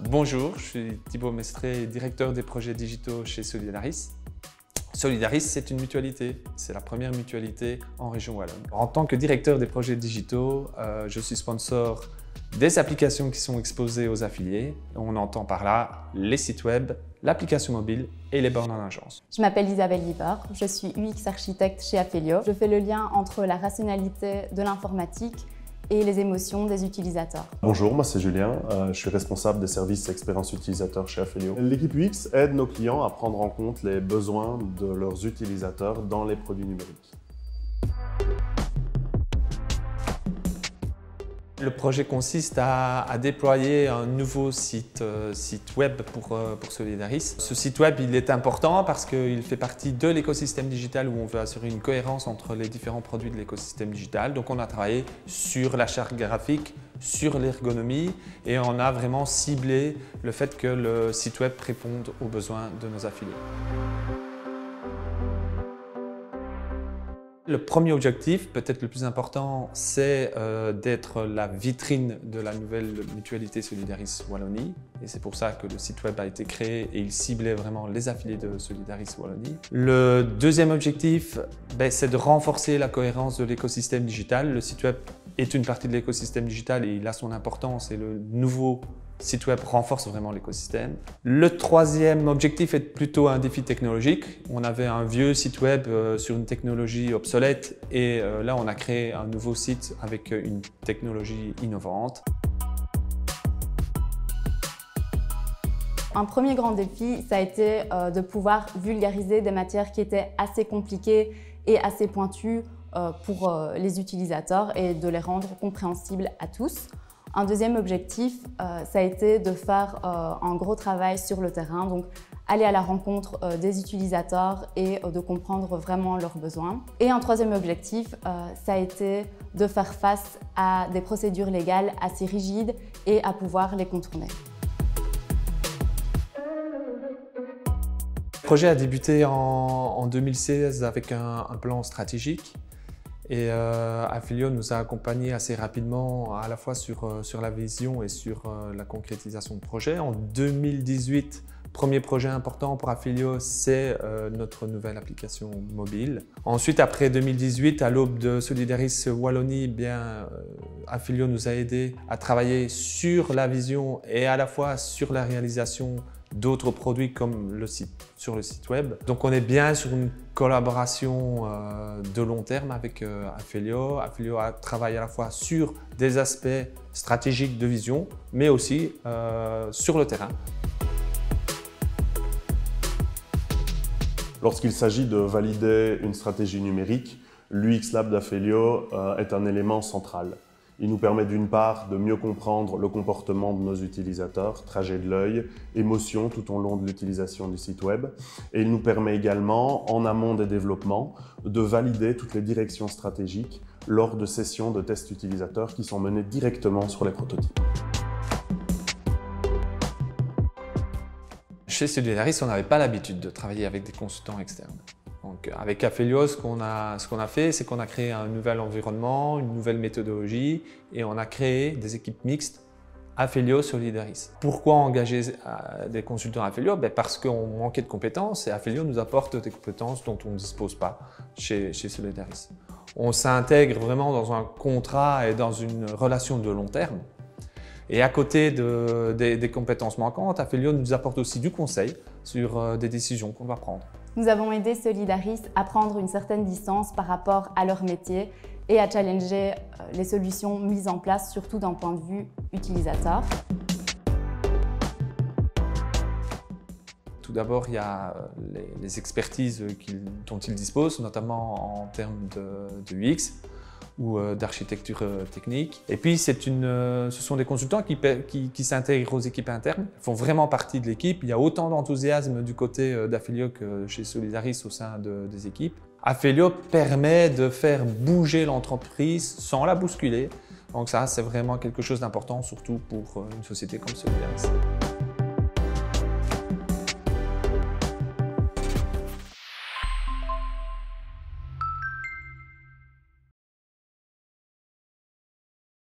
Bonjour, je suis Thibaut Mestré, directeur des projets digitaux chez Solidaris. Solidaris, c'est une mutualité. C'est la première mutualité en région wallonne. En tant que directeur des projets digitaux, je suis sponsor des applications qui sont exposées aux affiliés. On entend par là les sites web, l'application mobile et les bornes en agence. Je m'appelle Isabelle Liebert, je suis UX architecte chez Aphelio. Je fais le lien entre la rationalité de l'informatique et les émotions des utilisateurs. Bonjour, moi c'est Julien, je suis responsable des services expérience utilisateur chez Aphelio. L'équipe UX aide nos clients à prendre en compte les besoins de leurs utilisateurs dans les produits numériques. Le projet consiste à déployer un nouveau site web pour Solidaris. Ce site web il est important parce qu'il fait partie de l'écosystème digital où on veut assurer une cohérence entre les différents produits de l'écosystème digital. Donc on a travaillé sur la charte graphique, sur l'ergonomie et on a vraiment ciblé le fait que le site web réponde aux besoins de nos affiliés. Le premier objectif, peut-être le plus important, c'est d'être la vitrine de la nouvelle mutualité Solidaris Wallonie. Et c'est pour ça que le site web a été créé et il ciblait vraiment les affiliés de Solidaris Wallonie. Le deuxième objectif, c'est de renforcer la cohérence de l'écosystème digital. Le site web est une partie de l'écosystème digital et il a son importance et le nouveau site web renforce vraiment l'écosystème. Le troisième objectif est plutôt un défi technologique. On avait un vieux site web sur une technologie obsolète et là on a créé un nouveau site avec une technologie innovante. Un premier grand défi, ça a été de pouvoir vulgariser des matières qui étaient assez compliquées et assez pointues pour les utilisateurs et de les rendre compréhensibles à tous. Un deuxième objectif, ça a été de faire un gros travail sur le terrain, donc aller à la rencontre des utilisateurs et de comprendre vraiment leurs besoins. Et un troisième objectif, ça a été de faire face à des procédures légales assez rigides et à pouvoir les contourner. Le projet a débuté en 2016 avec un plan stratégique. Et Aphelio nous a accompagnés assez rapidement à la fois sur la vision et sur la concrétisation de projet. En 2018, premier projet important pour Aphelio, c'est notre nouvelle application mobile. Ensuite, après 2018, à l'aube de Solidaris Wallonie, Aphelio nous a aidés à travailler sur la vision et à la fois sur la réalisation d'autres produits comme sur le site web. Donc on est bien sur une collaboration de long terme avec Aphelio. Aphelio travaille à la fois sur des aspects stratégiques de vision, mais aussi sur le terrain. Lorsqu'il s'agit de valider une stratégie numérique, l'UX Lab d'Aphelio est un élément central. Il nous permet d'une part de mieux comprendre le comportement de nos utilisateurs, trajet de l'œil, émotions tout au long de l'utilisation du site web. Et il nous permet également, en amont des développements, de valider toutes les directions stratégiques lors de sessions de tests utilisateurs qui sont menées directement sur les prototypes. Chez Solidaris, on n'avait pas l'habitude de travailler avec des consultants externes. Donc, avec Aphelio, ce qu'on a fait, c'est qu'on a créé un nouvel environnement, une nouvelle méthodologie et on a créé des équipes mixtes Aphelio Solidaris. Pourquoi engager des consultants Aphelio? Parce qu'on manquait de compétences et Aphelio nous apporte des compétences dont on ne dispose pas chez Solidaris. On s'intègre vraiment dans un contrat et dans une relation de long terme. Et à côté des compétences manquantes, Aphelio nous apporte aussi du conseil sur des décisions qu'on va prendre. Nous avons aidé Solidaris à prendre une certaine distance par rapport à leur métier et à challenger les solutions mises en place, surtout d'un point de vue utilisateur. Tout d'abord, il y a les expertises dont ils disposent, notamment en termes de UX ou d'architecture technique. Et puis, ce sont des consultants qui s'intègrent aux équipes internes, font vraiment partie de l'équipe. Il y a autant d'enthousiasme du côté d'Aphelio que chez Solidaris au sein des équipes. Aphelio permet de faire bouger l'entreprise sans la bousculer. Donc ça, c'est vraiment quelque chose d'important, surtout pour une société comme Solidaris.